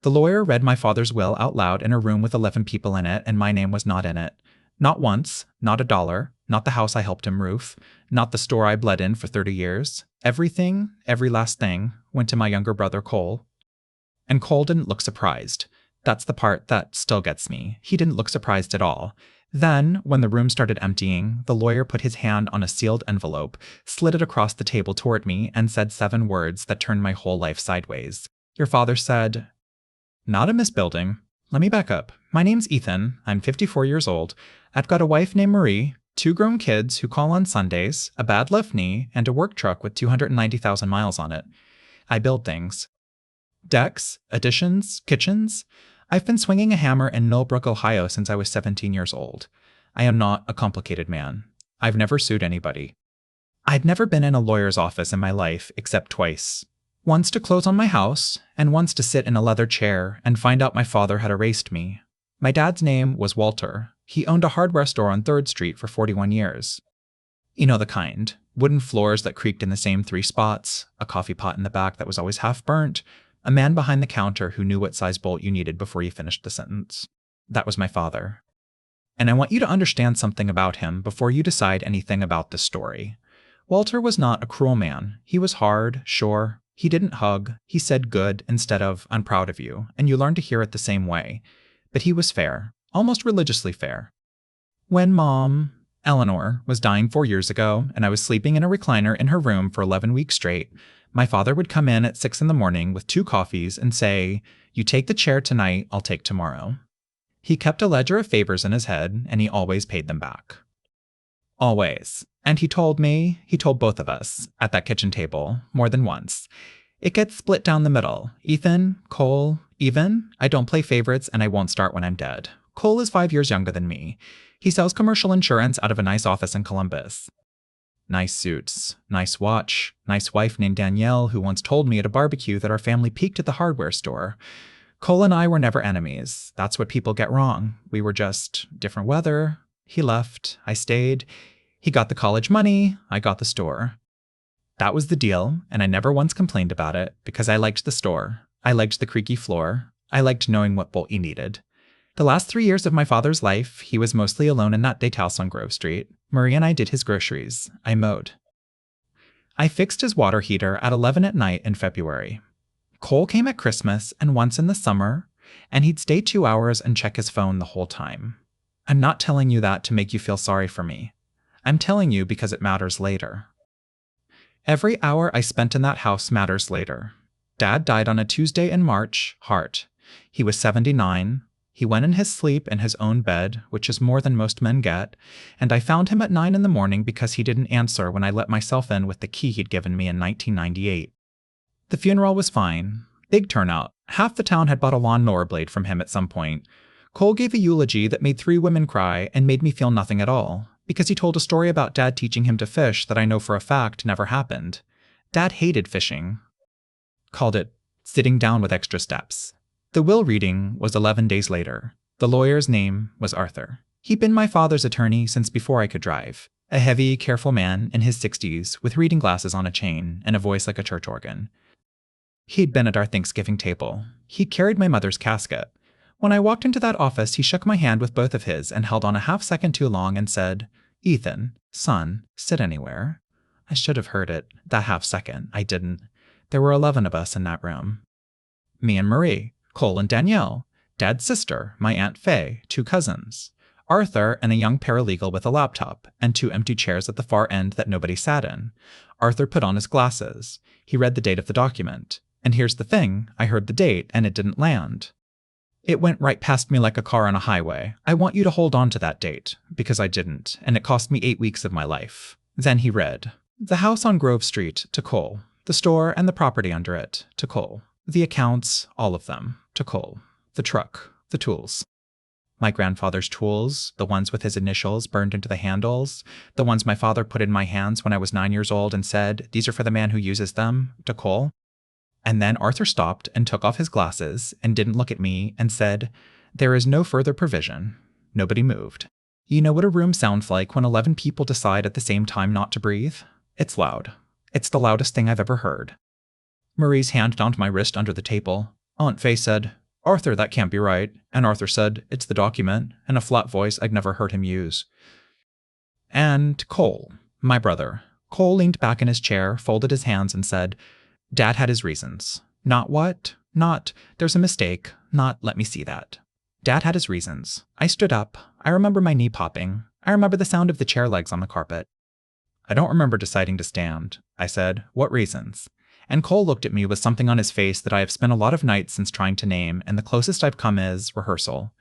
The lawyer read my father's will out loud in a room with 11 people in it, and my name was not in it. Not once, not a dollar, not the house I helped him roof, not the store I bled in for 30 years. Everything, every last thing, went to my younger brother Cole. And Cole didn't look surprised. That's the part that still gets me. He didn't look surprised at all. Then, when the room started emptying, the lawyer put his hand on a sealed envelope, slid it across the table toward me, and said 7 words that turned my whole life sideways. Your father said, "Not in this building. Let me back up. My name's Ethan. I'm 54 years old. I've got a wife named Marie, 2 grown kids who call on Sundays, a bad left knee, and a work truck with 290,000 miles on it. I build things. Decks, additions, kitchens. I've been swinging a hammer in Millbrook, Ohio since I was 17 years old. I am not a complicated man. I've never sued anybody. I'd never been in a lawyer's office in my life except twice. Once to close on my house, and once to sit in a leather chair and find out my father had erased me. My dad's name was Walter. He owned a hardware store on 3rd Street for 41 years. You know the kind. Wooden floors that creaked in the same 3 spots, a coffee pot in the back that was always half burnt, a man behind the counter who knew what size bolt you needed before you finished the sentence. That was my father. And I want you to understand something about him before you decide anything about this story. Walter was not a cruel man. He was hard, sure. He didn't hug. He said good instead of "I'm proud of you," and you learn to hear it the same way. But he was fair, almost religiously fair. When Mom, Eleanor, was dying 4 years ago, and I was sleeping in a recliner in her room for 11 weeks straight, my father would come in at 6 in the morning with 2 coffees and say, "You take the chair tonight, I'll take tomorrow." He kept a ledger of favors in his head, and he always paid them back. Always. And he told both of us, at that kitchen table, more than once, "It gets split down the middle. Ethan, Cole, even. I don't play favorites, and I won't start when I'm dead. Cole is 5 years younger than me. He sells commercial insurance out of a nice office in Columbus. Nice suits, nice watch, nice wife named Danielle who once told me at a barbecue that our family peaked at the hardware store. Cole and I were never enemies. That's what people get wrong. We were just different weather. He left. I stayed. He got the college money. I got the store. That was the deal, and I never once complained about it because I liked the store. I liked the creaky floor. I liked knowing what bolt you needed. The last 3 years of my father's life, he was mostly alone in that date house on Grove Street. Marie and I did his groceries. I mowed. I fixed his water heater at 11 at night in February. Cole came at Christmas and once in the summer, and he'd stay 2 hours and check his phone the whole time. I'm not telling you that to make you feel sorry for me. I'm telling you because it matters later. Every hour I spent in that house matters later. Dad died on a Tuesday in March, heart. He was 79. He went in his sleep in his own bed, which is more than most men get, and I found him at 9 in the morning because he didn't answer when I let myself in with the key he'd given me in 1998. The funeral was fine. Big turnout. Half the town had bought a lawnmower blade from him at some point. Cole gave a eulogy that made 3 women cry and made me feel nothing at all, because he told a story about Dad teaching him to fish that I know for a fact never happened. Dad hated fishing. Called it sitting down with extra steps. The will reading was 11 days later. The lawyer's name was Arthur. He'd been my father's attorney since before I could drive. A heavy, careful man in his 60s with reading glasses on a chain and a voice like a church organ. He'd been at our Thanksgiving table. He'd carried my mother's casket. When I walked into that office, he shook my hand with both of his and held on a half second too long and said, "Ethan, son, sit anywhere." I should have heard it, that half second. I didn't. There were 11 of us in that room. Me and Marie, Cole and Danielle, Dad's sister, my Aunt Faye, 2 cousins, Arthur and a young paralegal with a laptop, and 2 empty chairs at the far end that nobody sat in. Arthur put on his glasses. He read the date of the document. And here's the thing, I heard the date, and it didn't land. It went right past me like a car on a highway. I want you to hold on to that date, because I didn't, and it cost me 8 weeks of my life. Then he read, "The house on Grove Street, to Cole. The store and the property under it, to Cole. The accounts, all of them, to Cole. The truck, the tools. My grandfather's tools, the ones with his initials burned into the handles, the ones my father put in my hands when I was 9 years old and said, 'These are for the man who uses them,' to Cole." And then Arthur stopped and took off his glasses and didn't look at me and said, "There is no further provision." Nobody moved. You know what a room sounds like when 11 people decide at the same time not to breathe? It's loud. It's the loudest thing I've ever heard. Marie's hand found my wrist under the table. Aunt Faye said, "Arthur, that can't be right." And Arthur said, "It's the document," in a flat voice I'd never heard him use. And Cole, my brother. Cole leaned back in his chair, folded his hands, and said, "Dad had his reasons. Not what? Not, there's a mistake. Not, let me see that. Dad had his reasons." I stood up. I remember my knee popping. I remember the sound of the chair legs on the carpet. "I don't remember deciding to stand," I said. "What reasons?" And Cole looked at me with something on his face that I have spent a lot of nights since trying to name, and the closest I've come is rehearsal.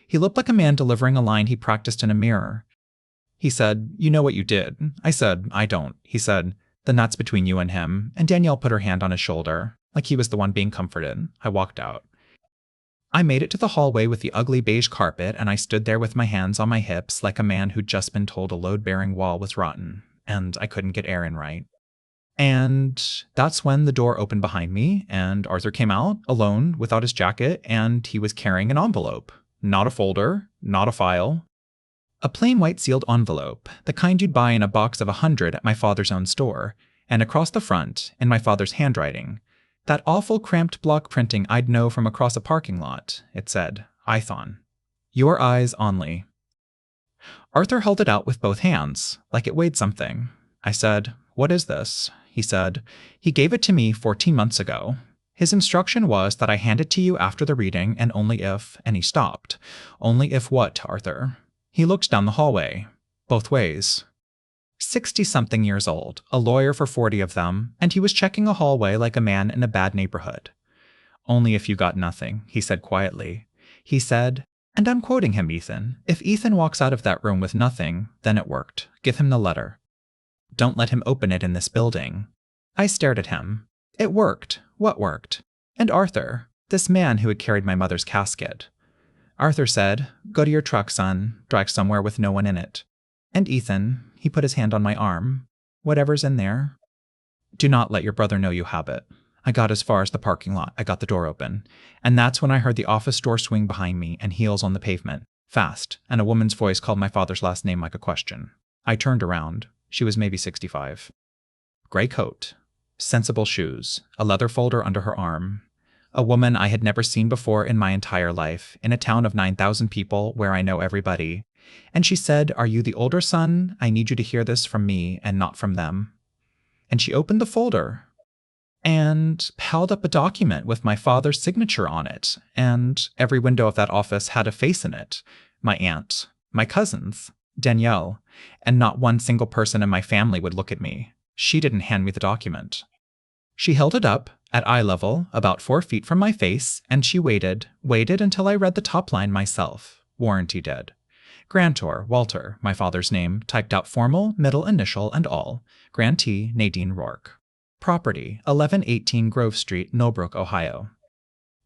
He looked like a man delivering a line he practiced in a mirror. He said, "You know what you did." I said, "I don't." He said, "Then that's between you and him." And Danielle put her hand on his shoulder, like he was the one being comforted. I walked out. I made it to the hallway with the ugly beige carpet, and I stood there with my hands on my hips like a man who'd just been told a load-bearing wall was rotten, and I couldn't get air in right. And that's when the door opened behind me, and Arthur came out, alone, without his jacket, and he was carrying an envelope. Not a folder, not a file. A plain white sealed envelope, the kind you'd buy in a box of 100 at my father's own store, and across the front, in my father's handwriting, that awful cramped block printing I'd know from across a parking lot, it said, "Ithon. Your eyes only." Arthur held it out with both hands, like it weighed something. I said, "What is this?" He said, "He gave it to me 14 months ago. His instruction was that I hand it to you after the reading, and only if," and he stopped. "Only if what, Arthur?" He looked down the hallway. Both ways. 60-something years old, a lawyer for 40 of them, and he was checking a hallway like a man in a bad neighborhood. "Only if you got nothing," he said quietly. He said, and I'm quoting him, "Ethan, if Ethan walks out of that room with nothing, then it worked. Give him the letter. Don't let him open it in this building." I stared at him. It worked. What worked? And Arthur, this man who had carried my mother's casket. Arthur said, "Go to your truck, son. Drive somewhere with no one in it." And Ethan, he put his hand on my arm. "Whatever's in there. Do not let your brother know you have it." I got as far as the parking lot. I got the door open. And that's when I heard the office door swing behind me and heels on the pavement. Fast. And a woman's voice called my father's last name like a question. I turned around. She was maybe 65. Gray coat. Sensible shoes. A leather folder under her arm. A woman I had never seen before in my entire life, in a town of 9,000 people where I know everybody. And she said, "Are you the older son? I need you to hear this from me and not from them." And she opened the folder and held up a document with my father's signature on it, and every window of that office had a face in it. My aunt, my cousins, Danielle, and not one single person in my family would look at me. She didn't hand me the document. She held it up, at eye level, about 4 feet from my face, and she waited until I read the top line myself. Warranty dead. Grantor, Walter, my father's name, typed out formal, middle initial, and all. Grantee, Nadine Rourke. Property, 1118 Grove Street, Millbrook, Ohio.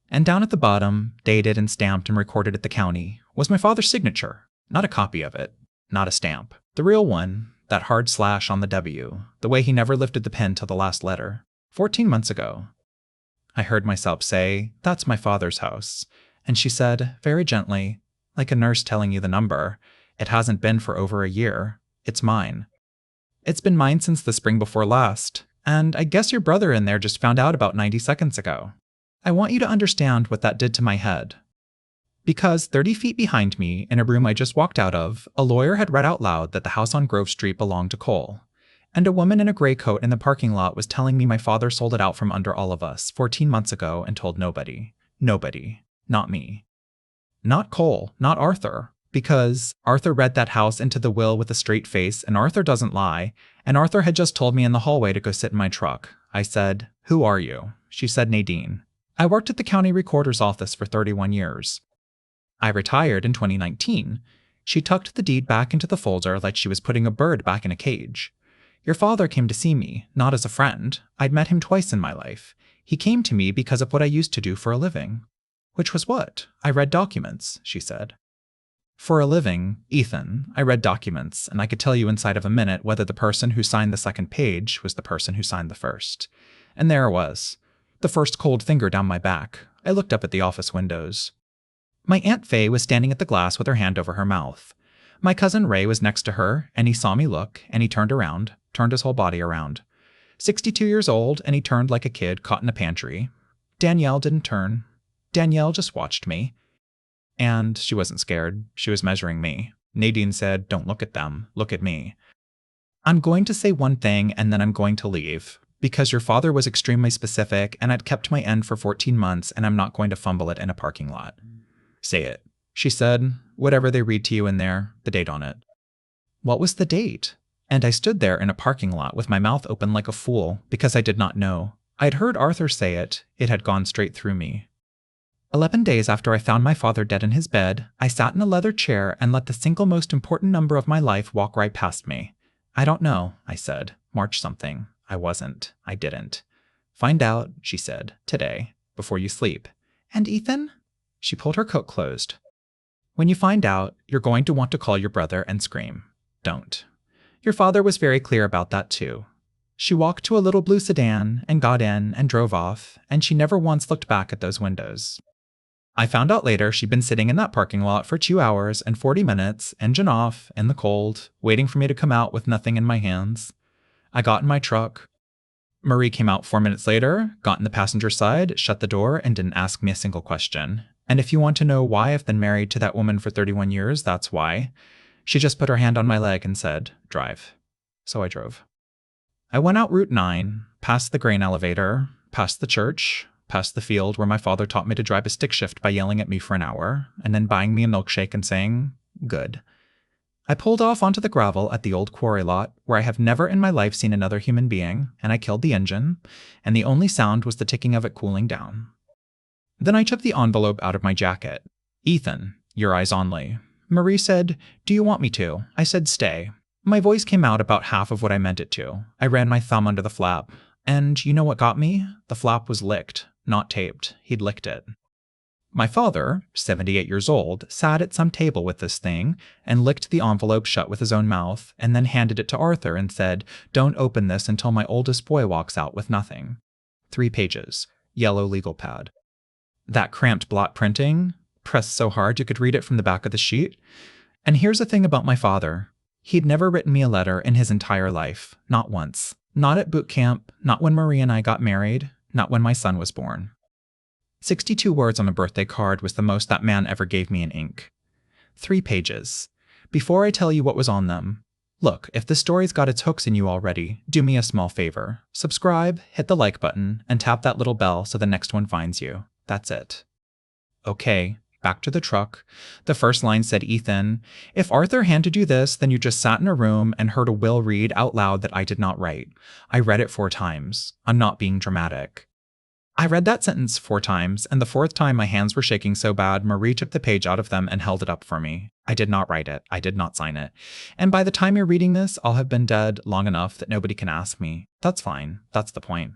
And down at the bottom, dated and stamped and recorded at the county, was my father's signature. Not a copy of it. Not a stamp. The real one, that hard slash on the W, the way he never lifted the pen till the last letter. 14 months ago. I heard myself say, "That's my father's house." And she said, very gently, like a nurse telling you the number, "It hasn't been for over a year. It's mine. It's been mine since the spring before last. And I guess your brother in there just found out about 90 seconds ago." I want you to understand what that did to my head. Because 30 feet behind me, in a room I just walked out of, a lawyer had read out loud that the house on Grove Street belonged to Cole. And a woman in a gray coat in the parking lot was telling me my father sold it out from under all of us 14 months ago and told nobody. Nobody. Not me. Not Cole. Not Arthur. Because Arthur read that house into the will with a straight face, and Arthur doesn't lie, and Arthur had just told me in the hallway to go sit in my truck. I said, "Who are you?" She said, "Nadine. I worked at the county recorder's office for 31 years. I retired in 2019. She tucked the deed back into the folder like she was putting a bird back in a cage. Your father came to see me, not as a friend. I'd met him twice in my life. He came to me because of what I used to do for a living." "Which was what?" "I read documents," she said. "For a living, Ethan, I read documents, and I could tell you inside of a minute whether the person who signed the second page was the person who signed the first." And there it was. The first cold finger down my back. I looked up at the office windows. My Aunt Faye was standing at the glass with her hand over her mouth. My cousin Ray was next to her, and he saw me look, and he turned around, turned his whole body around. 62 years old, and he turned like a kid caught in a pantry. Danielle didn't turn. Danielle just watched me. And she wasn't scared. She was measuring me. Nadine said, "Don't look at them. Look at me. I'm going to say one thing and then I'm going to leave. Because your father was extremely specific and I'd kept my end for 14 months and I'm not going to fumble it in a parking lot." "Say it," she said, "whatever they read to you in there, the date on it." What was the date? And I stood there in a parking lot with my mouth open like a fool because I did not know. I'd heard Arthur say it. It had gone straight through me. 11 days after I found my father dead in his bed, I sat in a leather chair and let the single most important number of my life walk right past me. "I don't know," I said. "March something." I wasn't. I didn't. "Find out," she said, "today, before you sleep." "And Ethan?" She pulled her coat closed. "When you find out, you're going to want to call your brother and scream. Don't. Your father was very clear about that too." She walked to a little blue sedan and got in and drove off, and she never once looked back at those windows. I found out later she'd been sitting in that parking lot for 2 hours and 40 minutes, engine off, in the cold, waiting for me to come out with nothing in my hands. I got in my truck. Marie came out 4 minutes later, got in the passenger side, shut the door, and didn't ask me a single question. And if you want to know why I've been married to that woman for 31 years, that's why. She just put her hand on my leg and said, "Drive." So I drove. I went out Route 9, past the grain elevator, past the church, past the field where my father taught me to drive a stick shift by yelling at me for an hour, and then buying me a milkshake and saying, "Good." I pulled off onto the gravel at the old quarry lot, where I have never in my life seen another human being, and I killed the engine, and the only sound was the ticking of it cooling down. Then I took the envelope out of my jacket. "Ethan, your eyes only." Marie said, "Do you want me to?" I said, "Stay." My voice came out about half of what I meant it to. I ran my thumb under the flap. And you know what got me? The flap was licked, not taped. He'd licked it. My father, 78 years old, sat at some table with this thing and licked the envelope shut with his own mouth and then handed it to Arthur and said, "Don't open this until my oldest boy walks out with nothing." 3 pages. Yellow legal pad. That cramped blot printing, pressed so hard you could read it from the back of the sheet. And here's the thing about my father. He'd never written me a letter in his entire life. Not once. Not at boot camp, not when Marie and I got married, not when my son was born. 62 words on a birthday card was the most that man ever gave me in ink. 3 pages. Before I tell you what was on them, look, if this story's got its hooks in you already, do me a small favor. Subscribe, hit the like button, and tap that little bell so the next one finds you. That's it. Okay. Back to the truck. The first line said, "Ethan, if Arthur handed you this, then you just sat in a room and heard a will read out loud that I did not write. I read it 4 times. I'm not being dramatic." I read that sentence 4 times, and the 4th time my hands were shaking so bad, Marie took the page out of them and held it up for me. I did not write it. I did not sign it. And by the time you're reading this, I'll have been dead long enough that nobody can ask me. That's fine. That's the point.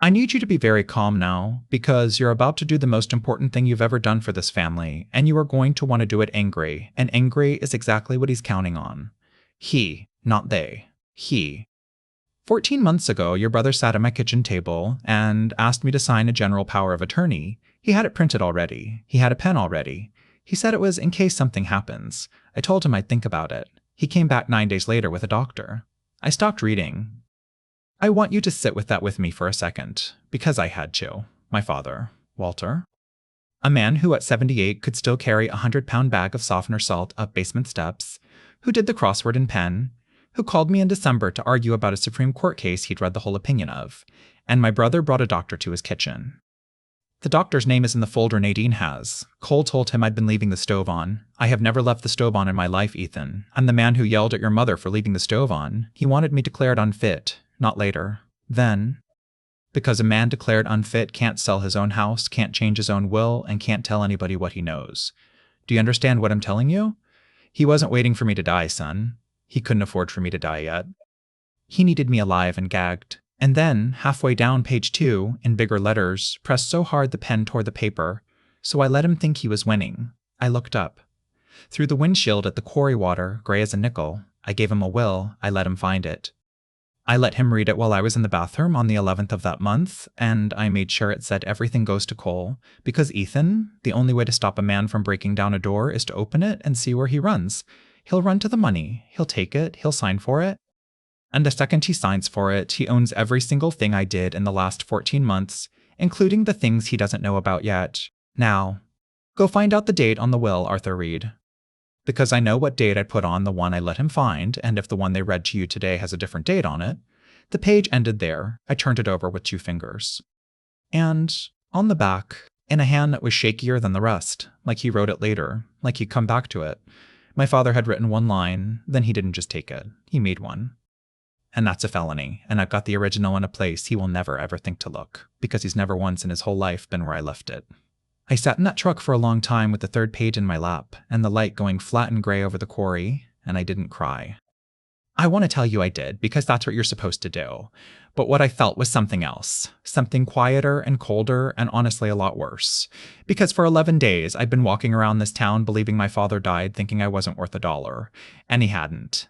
I need you to be very calm now, because you're about to do the most important thing you've ever done for this family, and you are going to want to do it angry, and angry is exactly what he's counting on. He, not they. He. 14 months ago, your brother sat at my kitchen table and asked me to sign a general power of attorney. He had it printed already. He had a pen already. He said it was in case something happens. I told him I'd think about it. He came back 9 days later with a doctor. I stopped reading. I want you to sit with that with me for a second, because I had to. My father, Walter. A man who at 78 could still carry a 100-pound bag of softener salt up basement steps, who did the crossword in pen, who called me in December to argue about a Supreme Court case he'd read the whole opinion of, and my brother brought a doctor to his kitchen. The doctor's name is in the folder Nadine has. Cole told him I'd been leaving the stove on. I have never left the stove on in my life, Ethan. I'm the man who yelled at your mother for leaving the stove on. He wanted me declared unfit. Not later. Then. Because a man declared unfit can't sell his own house, can't change his own will, and can't tell anybody what he knows. Do you understand what I'm telling you? He wasn't waiting for me to die, son. He couldn't afford for me to die yet. He needed me alive and gagged. And then, halfway down page 2, in bigger letters, pressed so hard the pen tore the paper, so I let him think he was winning. I looked up. Through the windshield at the quarry water, gray as a nickel, I gave him a will, I let him find it. I let him read it while I was in the bathroom on the 11th of that month, and I made sure it said everything goes to Cole, because Ethan, the only way to stop a man from breaking down a door is to open it and see where he runs. He'll run to the money, he'll take it, he'll sign for it. And the second he signs for it, he owns every single thing I did in the last 14 months, including the things he doesn't know about yet. Now, go find out the date on the will, Arthur Reed. Because I know what date I put on the one I let him find, and if the one they read to you today has a different date on it, the page ended there. I turned it over with 2 fingers. And on the back, in a hand that was shakier than the rest, like he wrote it later, like he'd come back to it, my father had written 1 line, then he didn't just take it. He made one. And that's a felony, and I've got the original in a place he will never ever think to look, because he's never once in his whole life been where I left it. I sat in that truck for a long time with the 3rd page in my lap, and the light going flat and gray over the quarry, and I didn't cry. I want to tell you I did, because that's what you're supposed to do. But what I felt was something else. Something quieter and colder, and honestly a lot worse. Because for 11 days, I'd been walking around this town believing my father died, thinking I wasn't worth $1. And he hadn't.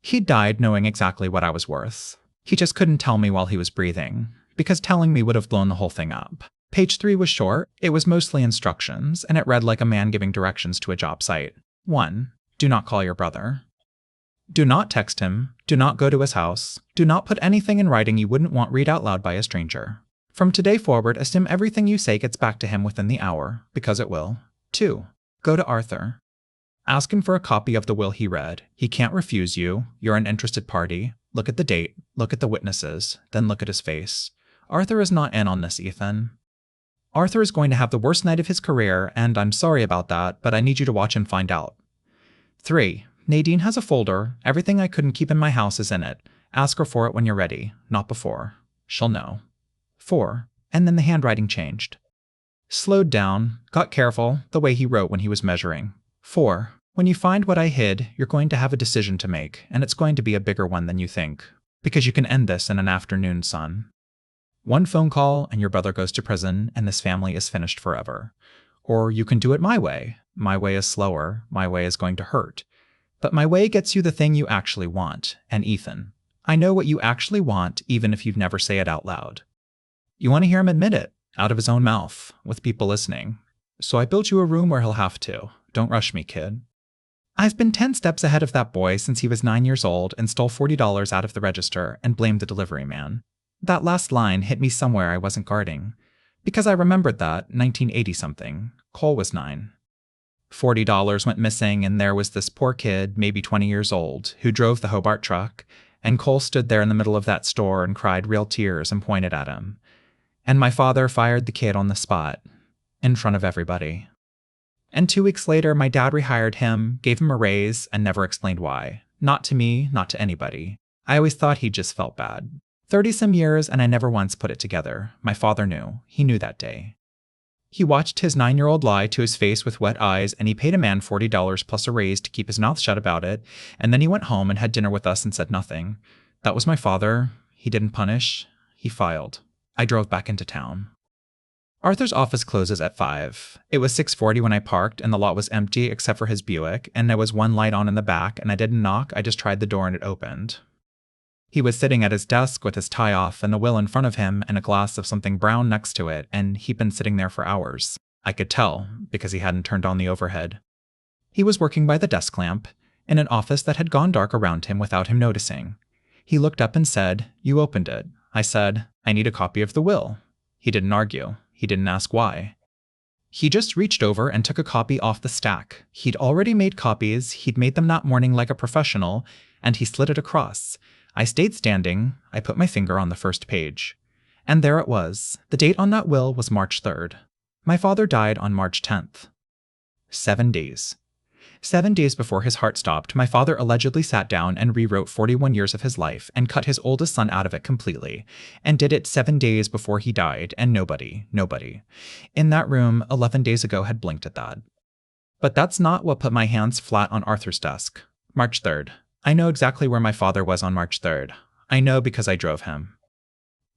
He'd died knowing exactly what I was worth. He just couldn't tell me while he was breathing, because telling me would have blown the whole thing up. Page 3 was short, it was mostly instructions, and it read like a man giving directions to a job site. 1. Do not call your brother. Do not text him. Do not go to his house. Do not put anything in writing you wouldn't want read out loud by a stranger. From today forward, assume everything you say gets back to him within the hour, because it will. 2. Go to Arthur. Ask him for a copy of the will he read. He can't refuse you. You're an interested party. Look at the date. Look at the witnesses. Then look at his face. Arthur is not in on this, Ethan. Arthur is going to have the worst night of his career, and I'm sorry about that, but I need you to watch him find out. 3. Nadine has a folder. Everything I couldn't keep in my house is in it. Ask her for it when you're ready, not before. She'll know. 4. And then the handwriting changed. Slowed down, got careful, the way he wrote when he was measuring. 4. When you find what I hid, you're going to have a decision to make, and it's going to be a bigger one than you think. Because you can end this in an afternoon, son. 1 phone call and your brother goes to prison and this family is finished forever. Or you can do it my way. My way is slower. My way is going to hurt. But my way gets you the thing you actually want. And Ethan, I know what you actually want even if you've never say it out loud. You want to hear him admit it, out of his own mouth, with people listening. So I built you a room where he'll have to. Don't rush me, kid. I've been 10 steps ahead of that boy since he was 9 years old and stole $40 out of the register and blamed the delivery man. That last line hit me somewhere I wasn't guarding. Because I remembered that, 1980-something, Cole was 9. $40 went missing, and there was this poor kid, maybe 20 years old, who drove the Hobart truck, and Cole stood there in the middle of that store and cried real tears and pointed at him. And my father fired the kid on the spot, in front of everybody. And 2 weeks later, my dad rehired him, gave him a raise, and never explained why. Not to me, not to anybody. I always thought he just felt bad. 30-some years, and I never once put it together. My father knew. He knew that day. He watched his 9-year-old lie to his face with wet eyes, and he paid a man $40 plus a raise to keep his mouth shut about it, and then he went home and had dinner with us and said nothing. That was my father. He didn't punish. He filed. I drove back into town. Arthur's office closes at 5. It was 6:40 when I parked, and the lot was empty except for his Buick, and there was 1 light on in the back, and I didn't knock, I just tried the door and it opened. He was sitting at his desk with his tie off and the will in front of him and a glass of something brown next to it, and he'd been sitting there for hours. I could tell, because he hadn't turned on the overhead. He was working by the desk lamp, in an office that had gone dark around him without him noticing. He looked up and said, "You opened it." I said, "I need a copy of the will." He didn't argue. He didn't ask why. He just reached over and took a copy off the stack. He'd already made copies, he'd made them that morning like a professional, and he slid it across. I stayed standing. I put my finger on the first page. And there it was. The date on that will was March 3rd. My father died on March 10th. 7 days. 7 days before his heart stopped, my father allegedly sat down and rewrote 41 years of his life and cut his oldest son out of it completely, and did it 7 days before he died, and nobody in that room 11 days ago had blinked at that. But that's not what put my hands flat on Arthur's desk. March 3rd. I know exactly where my father was on March 3rd. I know because I drove him.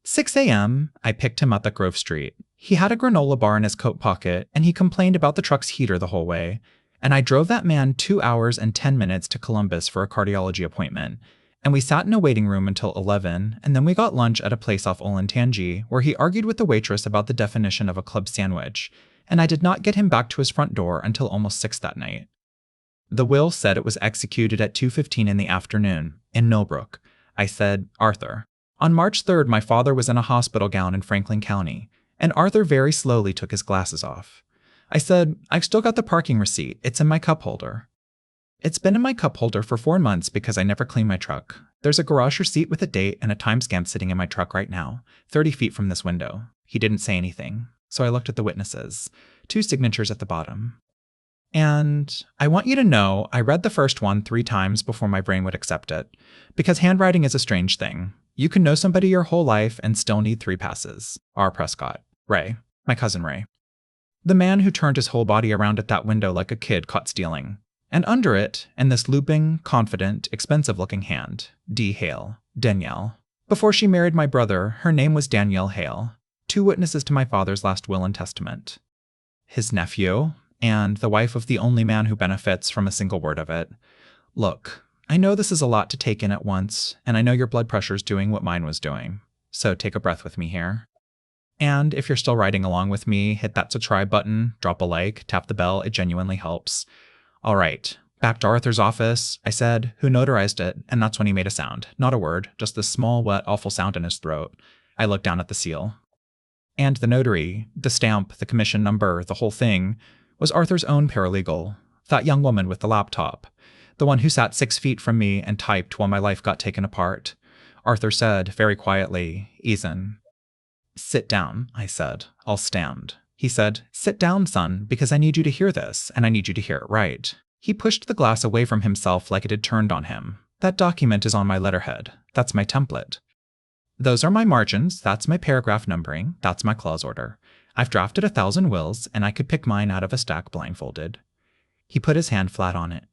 6 a.m., I picked him up at Grove Street. He had a granola bar in his coat pocket, and he complained about the truck's heater the whole way. And I drove that man 2 hours and 10 minutes to Columbus for a cardiology appointment. And we sat in a waiting room until 11, and then we got lunch at a place off Olentangy, where he argued with the waitress about the definition of a club sandwich. And I did not get him back to his front door until almost 6 that night. The will said it was executed at 2:15 in the afternoon, in Millbrook. I said, "Arthur." On March 3rd, my father was in a hospital gown in Franklin County, and Arthur very slowly took his glasses off. I said, I've still got the parking receipt. It's in my cup holder. It's been in my cup holder for 4 months because I never clean my truck. There's a garage receipt with a date and a timestamp sitting in my truck right now, 30 feet from this window. He didn't say anything, so I looked at the witnesses. 2 signatures at the bottom. And I want you to know I read the first one 3 times before my brain would accept it. Because handwriting is a strange thing. You can know somebody your whole life and still need 3 passes. R. Prescott. Ray. My cousin Ray. The man who turned his whole body around at that window like a kid caught stealing. And under it, in this looping, confident, expensive-looking hand, D. Hale. Danielle. Before she married my brother, her name was Danielle Hale. 2 witnesses to my father's last will and testament. His nephew, and the wife of the only man who benefits from a single word of it. Look, I know this is a lot to take in at once, and I know your blood pressure's doing what mine was doing. So take a breath with me here. And if you're still riding along with me, hit that subscribe button, drop a like, tap the bell, it genuinely helps. All right, back to Arthur's office, I said, who notarized it, and that's when he made a sound. Not a word, just this small, wet, awful sound in his throat. I looked down at the seal. And the notary, the stamp, the commission number, the whole thing, was Arthur's own paralegal, that young woman with the laptop, the one who sat 6 feet from me and typed while my life got taken apart. Arthur said, very quietly, Ethan. Sit down, I said. I'll stand. He said, sit down, son, because I need you to hear this, and I need you to hear it right. He pushed the glass away from himself like it had turned on him. That document is on my letterhead. That's my template. Those are my margins, that's my paragraph numbering, that's my clause order. I've drafted 1,000 wills, and I could pick mine out of a stack blindfolded. He put his hand flat on it.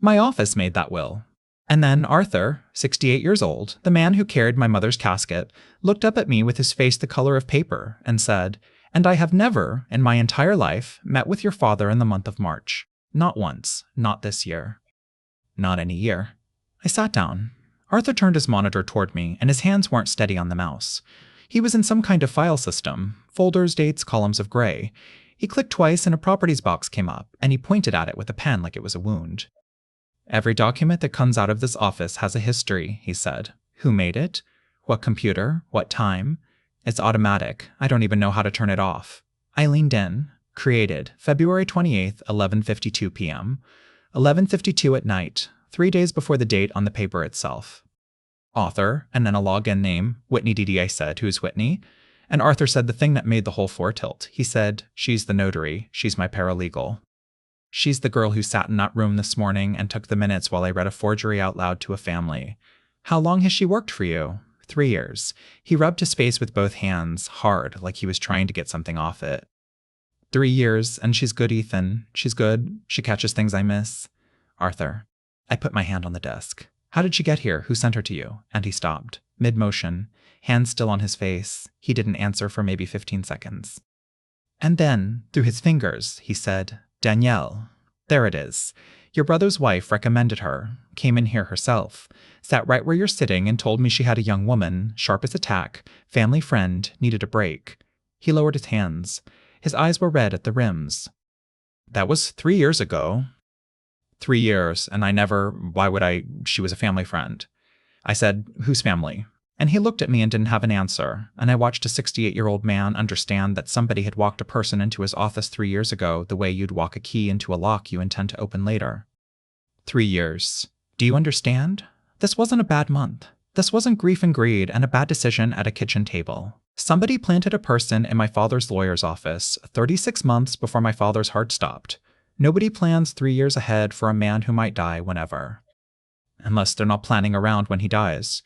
My office made that will. And then Arthur, 68 years old, the man who carried my mother's casket, looked up at me with his face the color of paper and said, and I have never, in my entire life, met with your father in the month of March. Not once. Not this year. Not any year. I sat down. Arthur turned his monitor toward me, and his hands weren't steady on the mouse. He was in some kind of file system. Folders, dates, columns of gray. He clicked twice and a properties box came up, and he pointed at it with a pen like it was a wound. Every document that comes out of this office has a history, he said. Who made it? What computer? What time? It's automatic. I don't even know how to turn it off. I leaned in. Created, February 28th, 11:52 p.m. 11:52 at night, 3 days before the date on the paper itself. Author, and then a login name. Whitney Dede, I said. Who's Whitney? And Arthur said the thing that made the whole floor tilt. He said, she's the notary. She's my paralegal. She's the girl who sat in that room this morning and took the minutes while I read a forgery out loud to a family. How long has she worked for you? 3 years. He rubbed his face with both hands, hard, like he was trying to get something off it. 3 years, and she's good, Ethan. She's good. She catches things I miss. Arthur. I put my hand on the desk. How did she get here? Who sent her to you? And he stopped, mid-motion, hands still on his face. He didn't answer for maybe 15 seconds. And then, through his fingers, he said, Danielle. There it is. Your brother's wife recommended her, came in here herself, sat right where you're sitting and told me she had a young woman, sharp as a tack, family friend, needed a break. He lowered his hands. His eyes were red at the rims. That was 3 years ago. 3 years, and why would I? She was a family friend. I said, whose family? And he looked at me and didn't have an answer, and I watched a 68-year-old man understand that somebody had walked a person into his office 3 years ago the way you'd walk a key into a lock you intend to open later. 3 years. Do you understand? This wasn't a bad month. This wasn't grief and greed and a bad decision at a kitchen table. Somebody planted a person in my father's lawyer's office 36 months before my father's heart stopped. Nobody plans 3 years ahead for a man who might die whenever. Unless they're not planning around when he dies.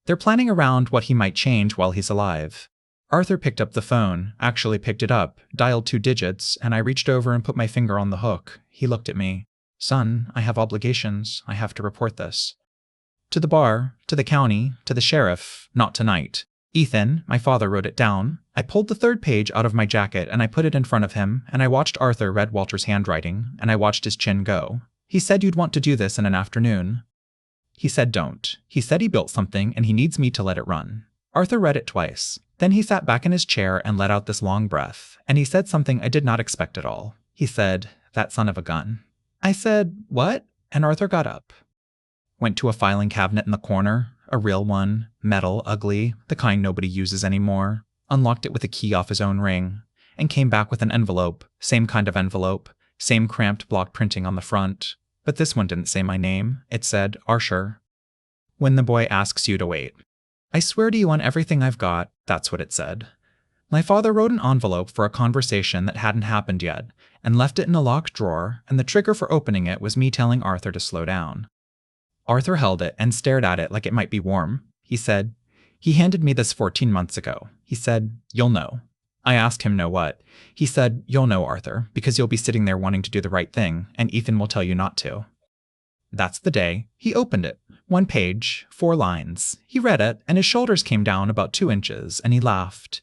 They're planning around what he might change while he's alive. Arthur picked up the phone, actually picked it up, dialed 2 digits, and I reached over and put my finger on the hook. He looked at me. Son, I have obligations. I have to report this. To the bar, to the county, to the sheriff, not tonight. Ethan, my father wrote it down. I pulled the 3rd page out of my jacket and I put it in front of him, and I watched Arthur read Walter's handwriting, and I watched his chin go. He said you'd want to do this in an afternoon. He said don't. He said he built something and he needs me to let it run. Arthur read it twice. Then he sat back in his chair and let out this long breath, and he said something I did not expect at all. He said, that son of a gun. I said, what? And Arthur got up. Went to a filing cabinet in the corner, a real one, metal, ugly, the kind nobody uses anymore. Unlocked it with a key off his own ring. and came back with an envelope, same kind of envelope, same cramped block printing on the front. But this one didn't say my name. It said, Archer. When the boy asks you to wait. I swear to you on everything I've got, that's what it said. My father wrote an envelope for a conversation that hadn't happened yet, and left it in a locked drawer, and the trigger for opening it was me telling Arthur to slow down. Arthur held it and stared at it like it might be warm. He said, he handed me this 14 months ago. He said, you'll know. I asked him know what. He said, you'll know, Arthur, because you'll be sitting there wanting to do the right thing, and Ethan will tell you not to. That's the day. He opened it. 1 page, 4 lines. He read it, and his shoulders came down about 2 inches, and he laughed.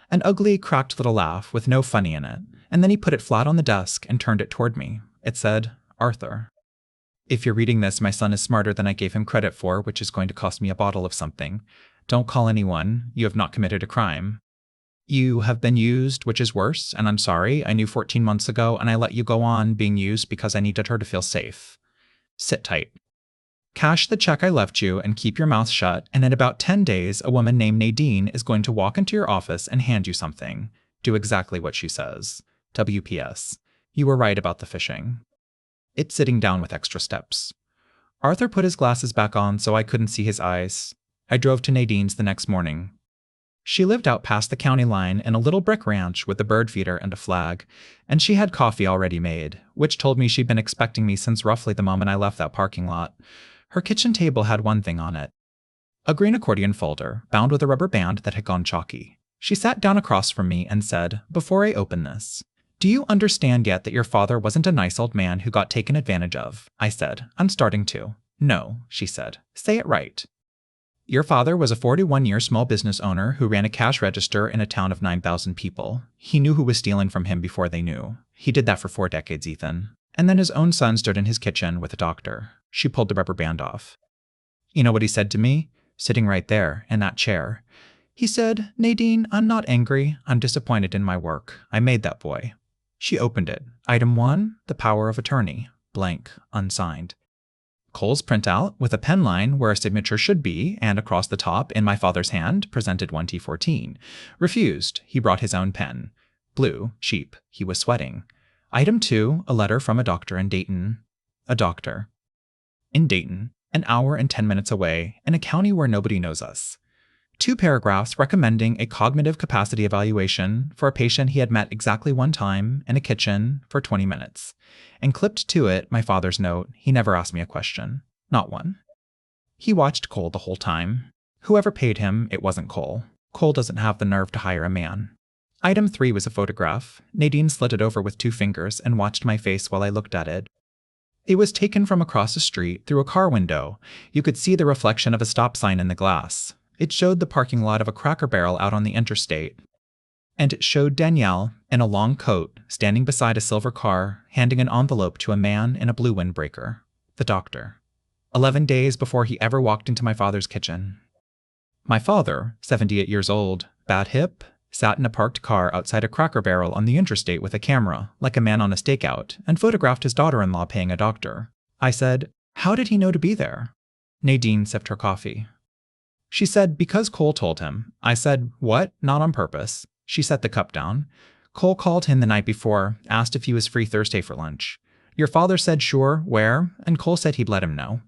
An ugly, cracked little laugh with no funny in it, and then he put it flat on the desk and turned it toward me. It said, Arthur. If you're reading this, my son is smarter than I gave him credit for, which is going to cost me a bottle of something. Don't call anyone. You have not committed a crime. You have been used, which is worse, and I'm sorry. I knew 14 months ago, and I let you go on being used because I needed her to feel safe. Sit tight. Cash the check I left you and keep your mouth shut, and in about 10 days, a woman named Nadine is going to walk into your office and hand you something. Do exactly what she says. WPS. You were right about the fishing. It's sitting down with extra steps. Arthur put his glasses back on so I couldn't see his eyes. I drove to Nadine's the next morning. She lived out past the county line in a little brick ranch with a bird feeder and a flag, and she had coffee already made, which told me she'd been expecting me since roughly the moment I left that parking lot. Her kitchen table had one thing on it. A green accordion folder, bound with a rubber band that had gone chalky. She sat down across from me and said, before I open this, do you understand yet that your father wasn't a nice old man who got taken advantage of? I said, I'm starting to. No, she said. Say it right. Your father was a 41-year small business owner who ran a cash register in a town of 9,000 people. He knew who was stealing from him before they knew. He did that for 4 decades, Ethan. And then his own son stood in his kitchen with a doctor. She pulled the rubber band off. You know what he said to me? Sitting right there, in that chair. He said, Nadine, I'm not angry. I'm disappointed in my work. I made that boy. She opened it. Item 1, the power of attorney. Blank, unsigned. Cole's printout, with a pen line where a signature should be, and across the top, in my father's hand, presented 1T14. Refused. He brought his own pen. Blue, sheep. He was sweating. Item 2, a letter from a doctor in Dayton. A doctor. In Dayton, an hour and 10 minutes away, in a county where nobody knows us. 2 paragraphs recommending a cognitive capacity evaluation for a patient he had met exactly 1 time in a kitchen for 20 minutes. And clipped to it my father's note, he never asked me a question. Not one. He watched Cole the whole time. Whoever paid him, it wasn't Cole. Cole doesn't have the nerve to hire a man. Item 3 was a photograph. Nadine slid it over with 2 fingers and watched my face while I looked at it. It was taken from across the street through a car window. You could see the reflection of a stop sign in the glass. It showed the parking lot of a Cracker Barrel out on the interstate. And it showed Danielle, in a long coat, standing beside a silver car, handing an envelope to a man in a blue windbreaker. The doctor. 11 days before he ever walked into my father's kitchen. My father, 78 years old, bad hip, sat in a parked car outside a Cracker Barrel on the interstate with a camera, like a man on a stakeout, and photographed his daughter-in-law paying a doctor. I said, how did he know to be there? Nadine sipped her coffee. She said, because Cole told him. I said, what? Not on purpose. She set the cup down. Cole called him the night before, asked if he was free Thursday for lunch. Your father said sure, where? And Cole said he'd let him know.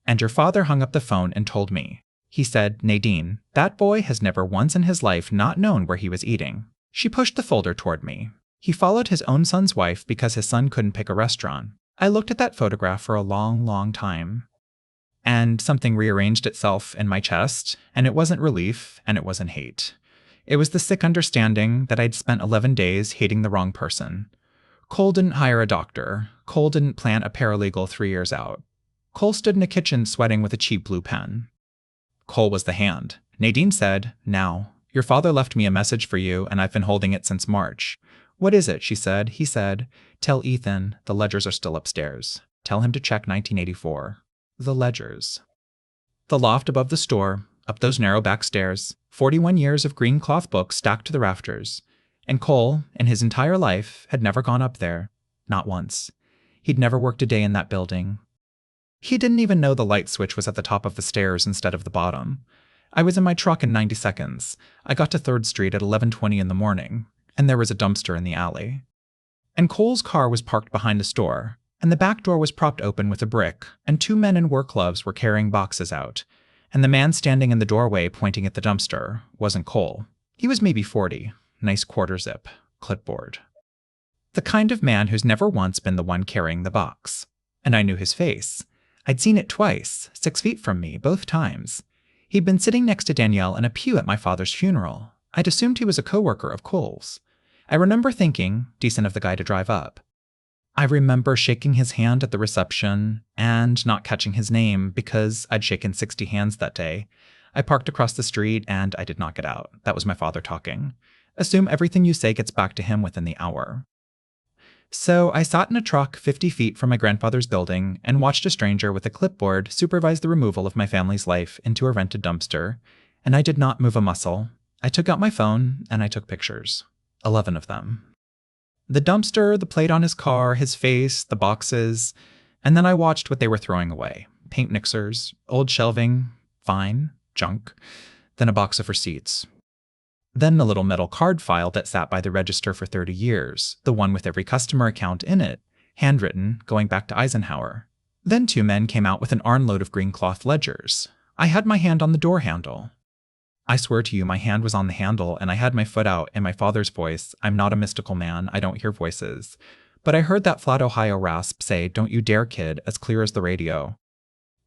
And your father hung up the phone and told me. He said, Nadine, that boy has never once in his life not known where he was eating. She pushed the folder toward me. He followed his own son's wife because his son couldn't pick a restaurant. I looked at that photograph for a long, long time. And something rearranged itself in my chest, and it wasn't relief, and it wasn't hate. It was the sick understanding that I'd spent 11 days hating the wrong person. Cole didn't hire a doctor. Cole didn't plant a paralegal 3 years out. Cole stood in a kitchen sweating with a cheap blue pen. Cole was the hand. Nadine said, now, your father left me a message for you, and I've been holding it since March. What is it? She said. He said, tell Ethan the ledgers are still upstairs. Tell him to check 1984. The ledgers. The loft above the store, up those narrow back stairs, 41 years of green cloth books stacked to the rafters. And Cole, in his entire life, had never gone up there. Not once. He'd never worked a day in that building. He didn't even know the light switch was at the top of the stairs instead of the bottom. I was in my truck in 90 seconds. I got to 3rd Street at 11:20 in the morning. and there was a dumpster in the alley. And Cole's car was parked behind the store, and the back door was propped open with a brick, and 2 men in work gloves were carrying boxes out. And the man standing in the doorway pointing at the dumpster wasn't Cole. He was maybe 40, nice quarter zip, clipboard. The kind of man who's never once been the one carrying the box. And I knew his face. I'd seen it twice, 6 feet from me, both times. He'd been sitting next to Danielle in a pew at my father's funeral. I'd assumed he was a coworker of Cole's. I remember thinking, decent of the guy to drive up. I remember shaking his hand at the reception and not catching his name because I'd shaken 60 hands that day. I parked across the street and I did not get out. That was my father talking. Assume everything you say gets back to him within the hour. So I sat in a truck 50 feet from my grandfather's building and watched a stranger with a clipboard supervise the removal of my family's life into a rented dumpster, and I did not move a muscle. I took out my phone and I took pictures. 11 of them. The dumpster, the plate on his car, his face, the boxes, and then I watched what they were throwing away. Paint mixers, old shelving, fine, junk, then a box of receipts. Then the little metal card file that sat by the register for 30 years, the one with every customer account in it, handwritten, going back to Eisenhower. Then 2 men came out with an armload of green cloth ledgers. I had my hand on the door handle. I swear to you, my hand was on the handle and I had my foot out in my father's voice. I'm not a mystical man, I don't hear voices. But I heard that flat Ohio rasp say, "Don't you dare, kid," as clear as the radio.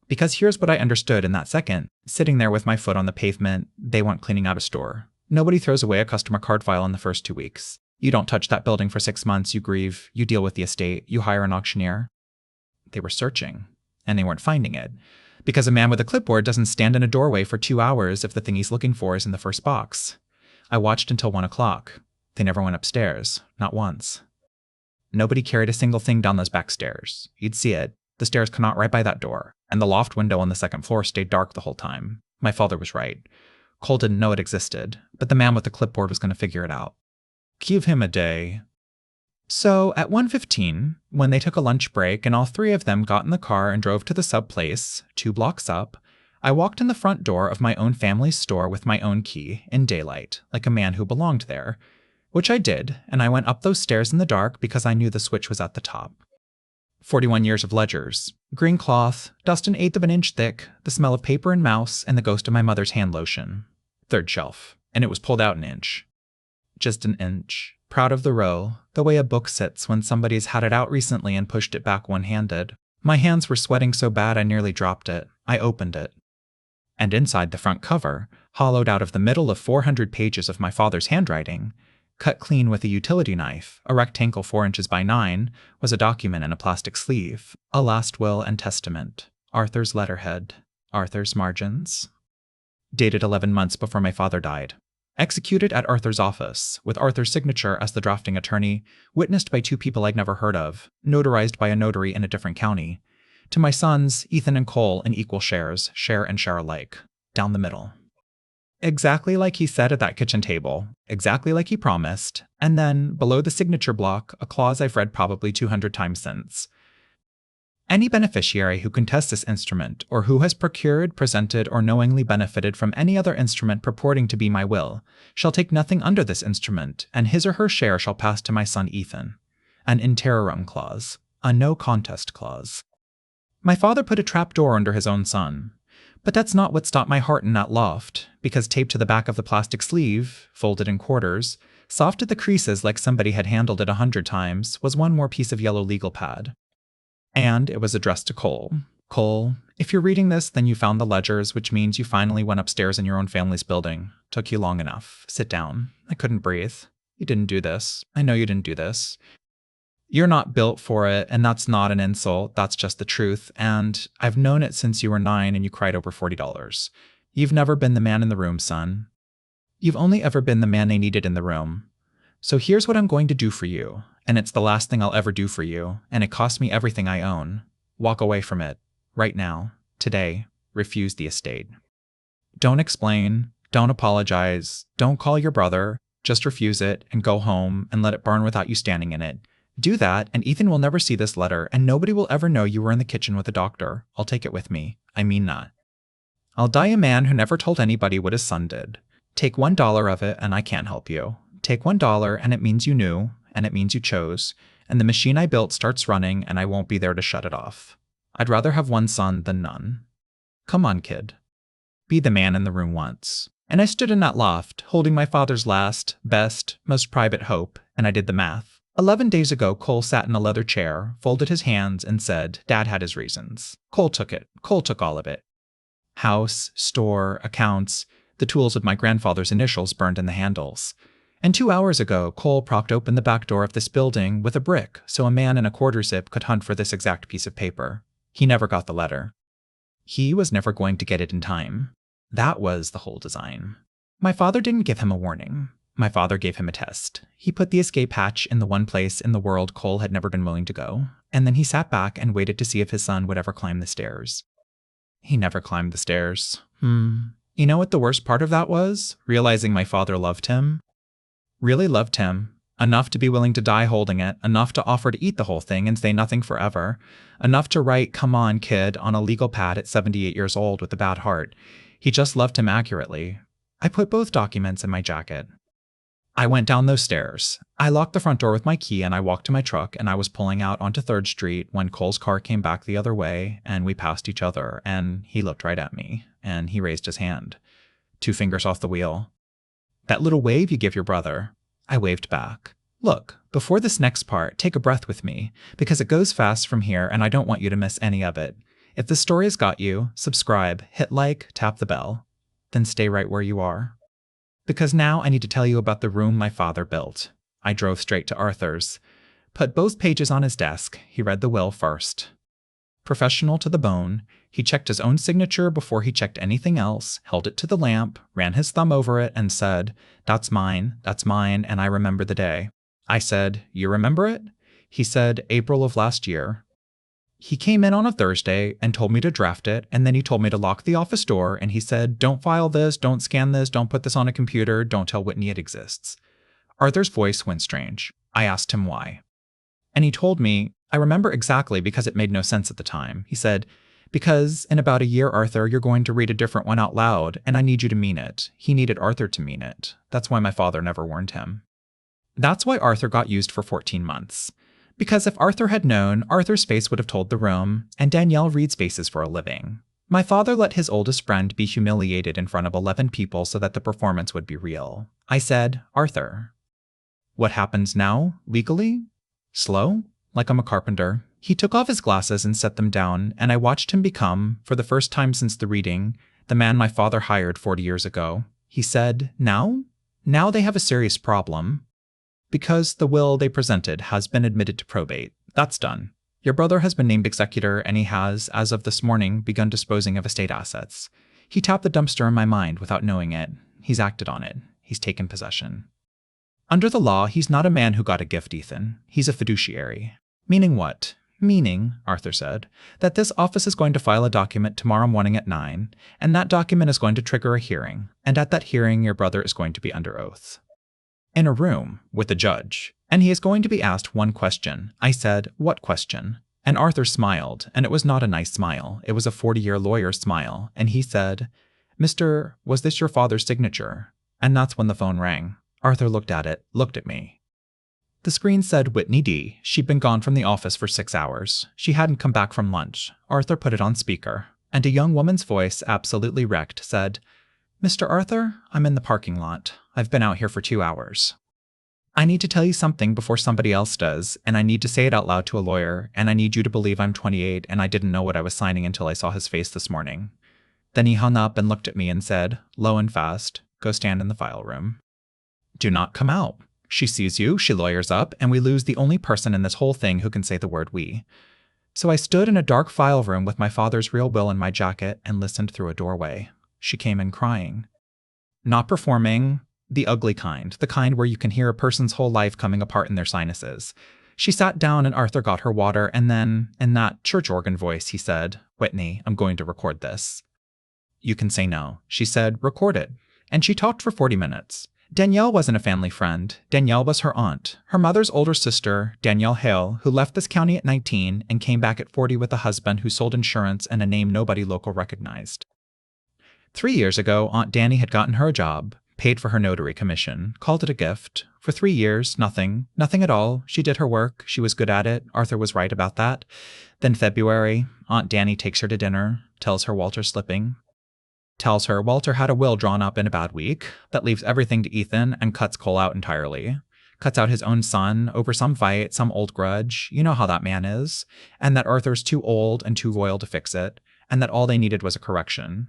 Because here's what I understood in that second. Sitting there with my foot on the pavement, they weren't cleaning out a store. Nobody throws away a customer card file in the first 2 weeks. You don't touch that building for 6 months, you grieve, you deal with the estate, you hire an auctioneer. They were searching, and they weren't finding it. Because a man with a clipboard doesn't stand in a doorway for 2 hours if the thing he's looking for is in the first box. I watched until 1 o'clock. They never went upstairs, not once. Nobody carried a single thing down those back stairs. You'd see it. The stairs come out right by that door, and the loft window on the 2nd floor stayed dark the whole time. My father was right. Cole didn't know it existed, but the man with the clipboard was going to figure it out. Give him a day. So at 1:15, when they took a lunch break and all 3 of them got in the car and drove to the sub place, 2 blocks up, I walked in the front door of my own family's store with my own key, in daylight, like a man who belonged there. Which I did, and I went up those stairs in the dark because I knew the switch was at the top. 41 years of ledgers, green cloth, dust an 1/8 of an inch thick, the smell of paper and mouse, and the ghost of my mother's hand lotion. 3rd shelf, and it was pulled out an inch. Just an inch. Proud of the row, the way a book sits when somebody's had it out recently and pushed it back one-handed. My hands were sweating so bad I nearly dropped it. I opened it. And inside the front cover, hollowed out of the middle of 400 pages of my father's handwriting, cut clean with a utility knife, a rectangle 4 inches by 9, was a document in a plastic sleeve. A last will and testament. Arthur's letterhead. Arthur's margins. Dated 11 months before my father died. Executed at Arthur's office, with Arthur's signature as the drafting attorney, witnessed by 2 people I'd never heard of, notarized by a notary in a different county. To my sons, Ethan and Cole, in equal shares, share and share alike. Down the middle. Exactly like he said at that kitchen table, exactly like he promised, and then, below the signature block, a clause I've read probably 200 times since. Any beneficiary who contests this instrument, or who has procured, presented, or knowingly benefited from any other instrument purporting to be my will, shall take nothing under this instrument, and his or her share shall pass to my son Ethan. An in terrorem clause. A no contest clause. My father put a trap door under his own son. But that's not what stopped my heart in that loft, because taped to the back of the plastic sleeve, folded in quarters, soft at the creases like somebody had handled it 100 times, was one more piece of yellow legal pad. And it was addressed to Cole. Cole, if you're reading this, then you found the ledgers, which means you finally went upstairs in your own family's building. Took you long enough. Sit down. I couldn't breathe. You didn't do this. I know you didn't do this. You're not built for it, and that's not an insult. That's just the truth, and I've known it since you were 9 and you cried over $40. You've never been the man in the room, son. You've only ever been the man they needed in the room. So here's what I'm going to do for you, and it's the last thing I'll ever do for you, and it cost me everything I own. Walk away from it. Right now. Today. Refuse the estate. Don't explain. Don't apologize. Don't call your brother. Just refuse it and go home and let it burn without you standing in it. Do that, and Ethan will never see this letter, and nobody will ever know you were in the kitchen with a doctor. I'll take it with me. I mean that. I'll die a man who never told anybody what his son did. Take $1 of it, and I can't help you. Take $1 and it means you knew, and it means you chose, and the machine I built starts running and I won't be there to shut it off. I'd rather have one son than none. Come on, kid. Be the man in the room once. And I stood in that loft, holding my father's last, best, most private hope, and I did the math. 11 days ago, Cole sat in a leather chair, folded his hands, and said, Dad had his reasons. Cole took it. Cole took all of it. House, store, accounts, the tools with my grandfather's initials burned in the handles. And 2 hours ago, Cole propped open the back door of this building with a brick so a man in a quarter zip could hunt for this exact piece of paper. He never got the letter. He was never going to get it in time. That was the whole design. My father didn't give him a warning. My father gave him a test. He put the escape hatch in the one place in the world Cole had never been willing to go, and then he sat back and waited to see if his son would ever climb the stairs. He never climbed the stairs. You know what the worst part of that was? Realizing my father loved him. Really loved him. Enough to be willing to die holding it, enough to offer to eat the whole thing and say nothing forever, enough to write, "Come on, kid," on a legal pad at 78 years old with a bad heart. He just loved him accurately. I put both documents in my jacket. I went down those stairs. I locked the front door with my key and I walked to my truck and I was pulling out onto 3rd Street when Cole's car came back the other way and we passed each other and he looked right at me and he raised his hand. 2 fingers off the wheel. That little wave you give your brother. I waved back. Look, before this next part, take a breath with me because it goes fast from here and I don't want you to miss any of it. If this story has got you, subscribe, hit like, tap the bell. Then stay right where you are. Because now I need to tell you about the room my father built. I drove straight to Arthur's. Put both pages on his desk. He read the will first. Professional to the bone, he checked his own signature before he checked anything else, held it to the lamp, ran his thumb over it, and said, that's mine, and I remember the day. I said, you remember it? He said, April of last year. He came in on a Thursday and told me to draft it, and then he told me to lock the office door, and he said, don't file this, don't scan this, don't put this on a computer, don't tell Whitney it exists. Arthur's voice went strange. I asked him why. And he told me, I remember exactly because it made no sense at the time. He said, because in about a year, Arthur, you're going to read a different one out loud, and I need you to mean it. He needed Arthur to mean it. That's why my father never warned him. That's why Arthur got used for 14 months. Because if Arthur had known, Arthur's face would have told the room, and Danielle reads faces for a living. My father let his oldest friend be humiliated in front of 11 people so that the performance would be real. I said, Arthur. What happens now, legally? Slow? Like I'm a carpenter. He took off his glasses and set them down, and I watched him become, for the first time since the reading, the man my father hired 40 years ago. He said, now? Now they have a serious problem. Because the will they presented has been admitted to probate. That's done. Your brother has been named executor, and he has, as of this morning, begun disposing of estate assets. He tapped the dumpster in my mind without knowing it. He's acted on it. He's taken possession. Under the law, he's not a man who got a gift, Ethan. He's a fiduciary. Meaning what? Meaning, Arthur said, that this office is going to file a document tomorrow morning at 9, and that document is going to trigger a hearing, and at that hearing your brother is going to be under oath. In a room with a judge, and he is going to be asked one question. I said, what question? And Arthur smiled, and it was not a nice smile. It was a 40-year lawyer smile, and he said, Mister, was this your father's signature? And that's when the phone rang. Arthur looked at it, looked at me. The screen said Whitney D. She'd been gone from the office for 6 hours. She hadn't come back from lunch. Arthur put it on speaker, and a young woman's voice, absolutely wrecked, said, Mr. Arthur, I'm in the parking lot. I've been out here for 2 hours. I need to tell you something before somebody else does, and I need to say it out loud to a lawyer, and I need you to believe I'm 28 and I didn't know what I was signing until I saw his face this morning. Then he hung up and looked at me and said, low and fast, go stand in the file room. Do not come out. She sees you, she lawyers up, and we lose the only person in this whole thing who can say the word we. So I stood in a dark file room with my father's real will in my jacket and listened through a doorway. She came in crying. Not performing, the ugly kind, the kind where you can hear a person's whole life coming apart in their sinuses. She sat down and Arthur got her water, and then, in that church organ voice, he said, Whitney, I'm going to record this. You can say no. She said, record it. And she talked for 40 minutes. Danielle wasn't a family friend. Danielle was her aunt, her mother's older sister, Danielle Hale, who left this county at 19 and came back at 40 with a husband who sold insurance and a name nobody local recognized. 3 years ago, Aunt Danny had gotten her a job, Paid for her notary commission. Called it a gift. For 3 years, nothing. Nothing at all. She did her work. She was good at it. Arthur was right about that. Then February, Aunt Danny takes her to dinner, tells her Walter's slipping. Tells her Walter had a will drawn up in a bad week that leaves everything to Ethan and cuts Cole out entirely. Cuts out his own son over some fight, some old grudge. You know how that man is. And that Arthur's too old and too royal to fix it. And that all they needed was a correction.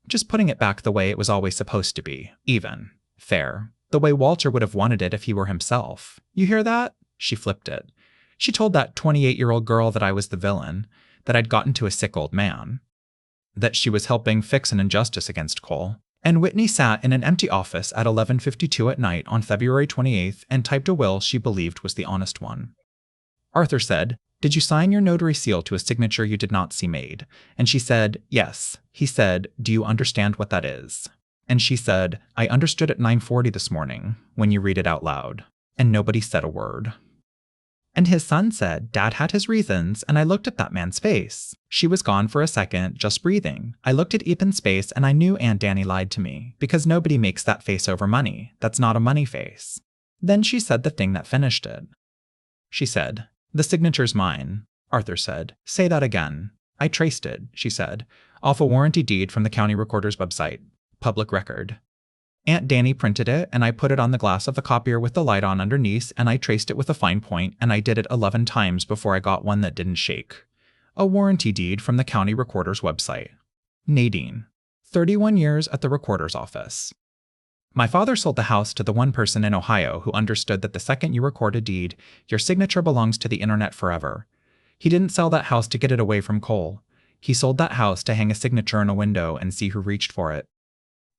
Just putting it back the way it was always supposed to be. Even. Fair. The way Walter would have wanted it if he were himself. You hear that? She flipped it. She told that 28-year-old girl that I was the villain. That I'd gotten to a sick old man. That she was helping fix an injustice against Cole. And Whitney sat in an empty office at 11:52 at night on February 28th and typed a will she believed was the honest one. Arthur said, "Did you sign your notary seal to a signature you did not see made?" And she said, "Yes." He said, "Do you understand what that is?" And she said, "I understood at 9:40 this morning when you read it out loud." And nobody said a word. And his son said, "Dad had his reasons, and I looked at that man's face. She was gone for a second, just breathing. I looked at Ethan's face, and I knew Aunt Danny lied to me, because nobody makes that face over money. That's not a money face." Then she said the thing that finished it. She said, "The signature's mine." Arthur said, "Say that again." "I traced it," she said, "off a warranty deed from the county recorder's website. Public record. Aunt Danny printed it, and I put it on the glass of the copier with the light on underneath, and I traced it with a fine point, and I did it 11 times before I got one that didn't shake. A warranty deed from the county recorder's website. Nadine. 31 years at the recorder's office. My father sold the house to the one person in Ohio who understood that the second you record a deed, your signature belongs to the internet forever. He didn't sell that house to get it away from Cole. He sold that house to hang a signature in a window and see who reached for it.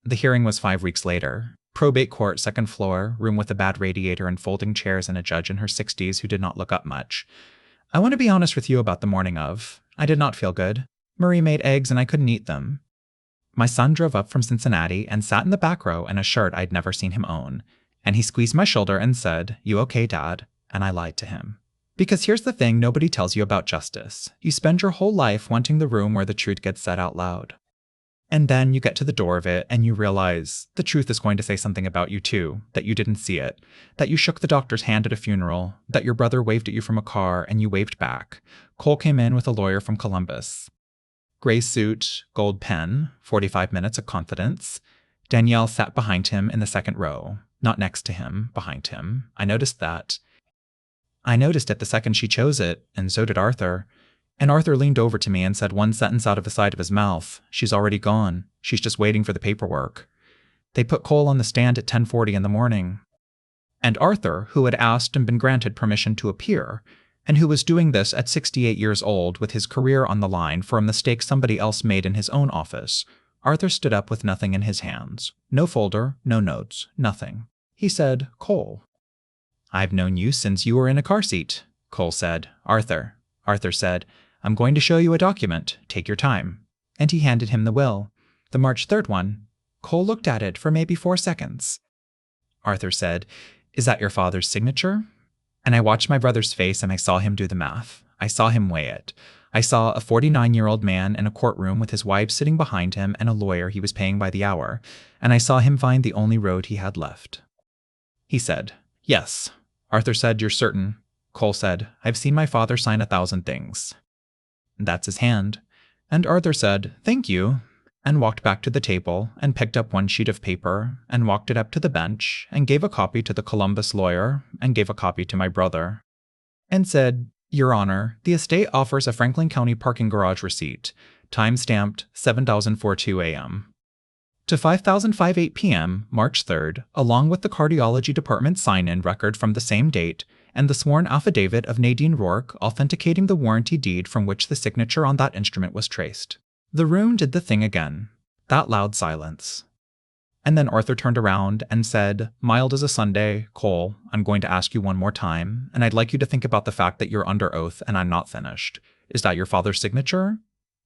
The hearing was 5 weeks later. Probate court, 2nd floor, room with a bad radiator and folding chairs and a judge in her 60s who did not look up much. I want to be honest with you about the morning of. I did not feel good. Marie made eggs and I couldn't eat them. My son drove up from Cincinnati and sat in the back row in a shirt I'd never seen him own. And he squeezed my shoulder and said, "You okay, Dad?" And I lied to him. Because here's the thing nobody tells you about justice. You spend your whole life wanting the room where the truth gets said out loud. And then you get to the door of it and you realize the truth is going to say something about you too, that you didn't see it, that you shook the doctor's hand at a funeral, that your brother waved at you from a car and you waved back. Cole came in with a lawyer from Columbus. Gray suit, gold pen, 45 minutes of confidence. Danielle sat behind him in the 2nd row, not next to him, behind him. I noticed that. I noticed it the second she chose it, and so did Arthur. And Arthur leaned over to me and said one sentence out of the side of his mouth. "She's already gone. She's just waiting for the paperwork." They put Cole on the stand at 10:40 in the morning. And Arthur, who had asked and been granted permission to appear, and who was doing this at 68 years old with his career on the line for a mistake somebody else made in his own office, Arthur stood up with nothing in his hands. No folder, no notes, nothing. He said, "Cole." "I've known you since you were in a car seat," Cole said. "Arthur." Arthur said, "I'm going to show you a document. Take your time." And he handed him the will. The March 3rd one. Cole looked at it for maybe 4 seconds. Arthur said, "Is that your father's signature?" And I watched my brother's face and I saw him do the math. I saw him weigh it. I saw a 49-year-old man in a courtroom with his wife sitting behind him and a lawyer he was paying by the hour. And I saw him find the only road he had left. He said, "Yes." Arthur said, "You're certain?" Cole said, "I've seen my father sign 1,000 things." That's his hand. And Arthur said, "Thank you," and walked back to the table and picked up one sheet of paper and walked it up to the bench and gave a copy to the Columbus lawyer and gave a copy to my brother and said, "Your Honor, the estate offers a Franklin County parking garage receipt, time stamped 7:42 a.m. to 5:08 p.m., March 3rd, along with the cardiology department sign-in record from the same date and the sworn affidavit of Nadine Rourke authenticating the warranty deed from which the signature on that instrument was traced." The room did the thing again. That loud silence. And then Arthur turned around and said, "Mild as a Sunday, Cole, I'm going to ask you one more time, and I'd like you to think about the fact that you're under oath and I'm not finished. Is that your father's signature?"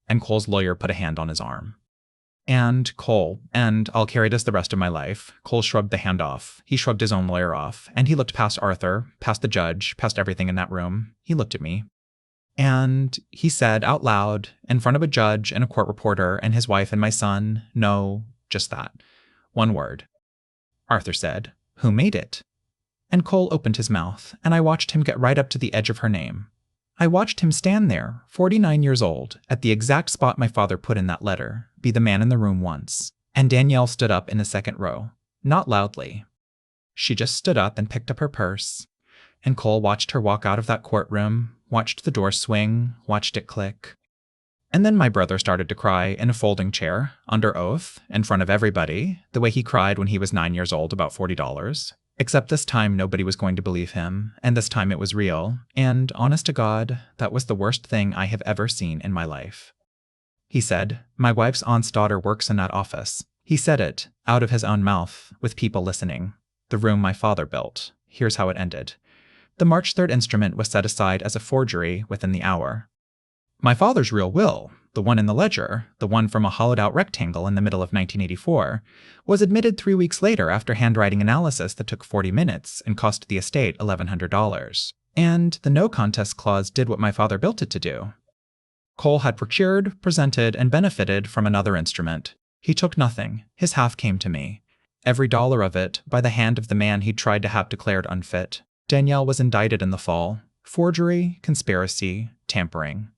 And Cole's lawyer put a hand on his arm. And Cole, and I'll carry this the rest of my life, Cole shrugged the hand off. He shrugged his own lawyer off, and he looked past Arthur, past the judge, past everything in that room. He looked at me. And he said out loud, in front of a judge and a court reporter and his wife and my son, no, just that. One word. Arthur said. Who made it? And Cole opened his mouth, and I watched him get right up to the edge of her name. I watched him stand there, 49 years old, at the exact spot my father put in that letter, be the man in the room once. And Danielle stood up in the second row. Not loudly. She just stood up and picked up her purse. And Cole watched her walk out of that courtroom, watched the door swing, watched it click. And then my brother started to cry in a folding chair, under oath, in front of everybody, the way he cried when he was 9 years old about $40. Except this time nobody was going to believe him, and this time it was real, and honest to God, that was the worst thing I have ever seen in my life. He said, my wife's aunt's daughter works in that office. He said it, out of his own mouth, with people listening. The room my father built. Here's how it ended. The March 3rd instrument was set aside as a forgery within the hour. My father's real will, the one in the ledger, the one from a hollowed-out rectangle in the middle of 1984, was admitted 3 weeks later after handwriting analysis that took 40 minutes and cost the estate $1,100. And the no contest clause did what my father built it to do. Cole had procured, presented, and benefited from another instrument. He took nothing. His half came to me. Every dollar of it, by the hand of the man he'd tried to have declared unfit. Danielle was indicted in the fall. Forgery, conspiracy, tampering.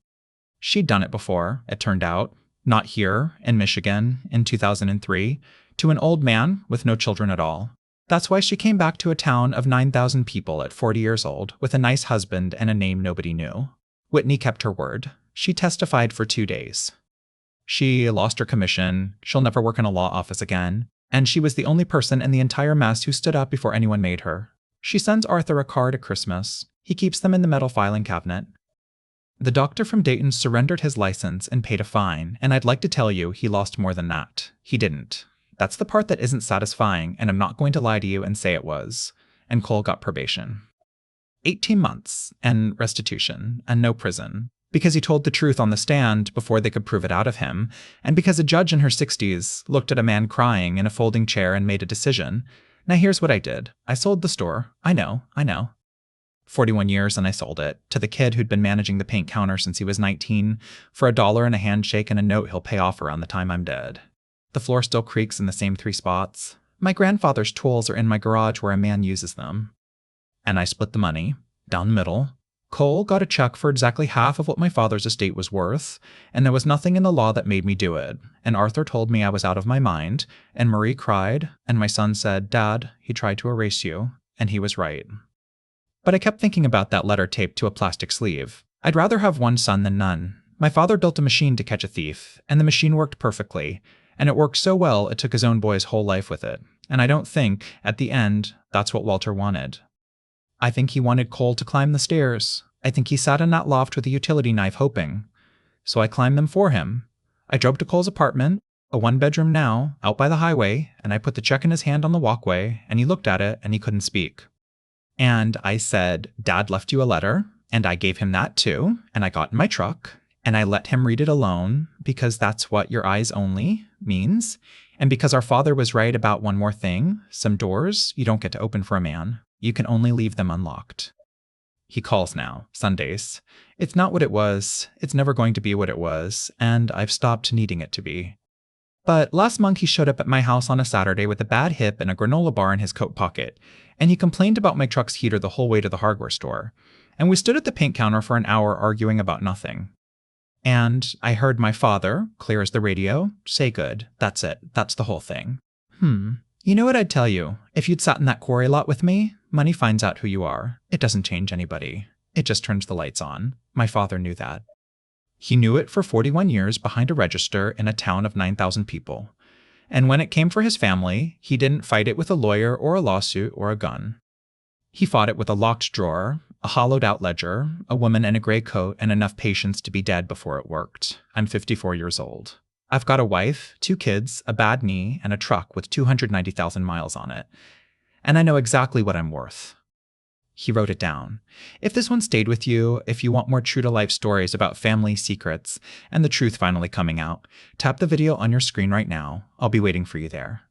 She'd done it before, it turned out, not here, in Michigan, in 2003, to an old man with no children at all. That's why she came back to a town of 9,000 people at 40 years old, with a nice husband and a name nobody knew. Whitney kept her word. She testified for 2 days. She lost her commission, she'll never work in a law office again, and she was the only person in the entire mess who stood up before anyone made her. She sends Arthur a card at Christmas. He keeps them in the metal filing cabinet. The doctor from Dayton surrendered his license and paid a fine, and I'd like to tell you he lost more than that. He didn't. That's the part that isn't satisfying, and I'm not going to lie to you and say it was. And Cole got probation. 18 months, and restitution, and no prison. Because he told the truth on the stand before they could prove it out of him, and because a judge in her 60s looked at a man crying in a folding chair and made a decision. Now here's what I did. I sold the store. I know. 41 years and I sold it, to the kid who'd been managing the paint counter since he was 19, for $1 and a handshake and a note he'll pay off around the time I'm dead. The floor still creaks in the same 3 spots. My grandfather's tools are in my garage where a man uses them. And I split the money, down the middle. Cole got a check for exactly half of what my father's estate was worth, and there was nothing in the law that made me do it, and Arthur told me I was out of my mind, and Marie cried, and my son said, Dad, he tried to erase you, and he was right. But I kept thinking about that letter taped to a plastic sleeve. I'd rather have one son than none. My father built a machine to catch a thief, and the machine worked perfectly, and it worked so well it took his own boy's whole life with it, and I don't think, at the end, that's what Walter wanted. I think he wanted Cole to climb the stairs. I think he sat in that loft with a utility knife hoping. So I climbed them for him. I drove to Cole's apartment, a 1-bedroom now, out by the highway, and I put the check in his hand on the walkway, and he looked at it, and he couldn't speak. And I said, Dad left you a letter, and I gave him that too, and I got in my truck, and I let him read it alone, because that's what your eyes only means, and because our father was right about one more thing, some doors you don't get to open for a man. You can only leave them unlocked. He calls now, Sundays. It's not what it was, it's never going to be what it was, and I've stopped needing it to be. But last month he showed up at my house on a Saturday with a bad hip and a granola bar in his coat pocket, and he complained about my truck's heater the whole way to the hardware store. And we stood at the paint counter for an hour arguing about nothing. And I heard my father, clear as the radio, say good, that's it, that's the whole thing. You know what I'd tell you? If you'd sat in that quarry lot with me, money finds out who you are. It doesn't change anybody. It just turns the lights on. My father knew that. He knew it for 41 years behind a register in a town of 9,000 people. And when it came for his family, he didn't fight it with a lawyer or a lawsuit or a gun. He fought it with a locked drawer, a hollowed-out ledger, a woman in a gray coat, and enough patience to be dead before it worked. I'm 54 years old. I've got a wife, 2 kids, a bad knee, and a truck with 290,000 miles on it. And I know exactly what I'm worth. He wrote it down. If this one stayed with you, if you want more true-to-life stories about family secrets and the truth finally coming out, tap the video on your screen right now. I'll be waiting for you there.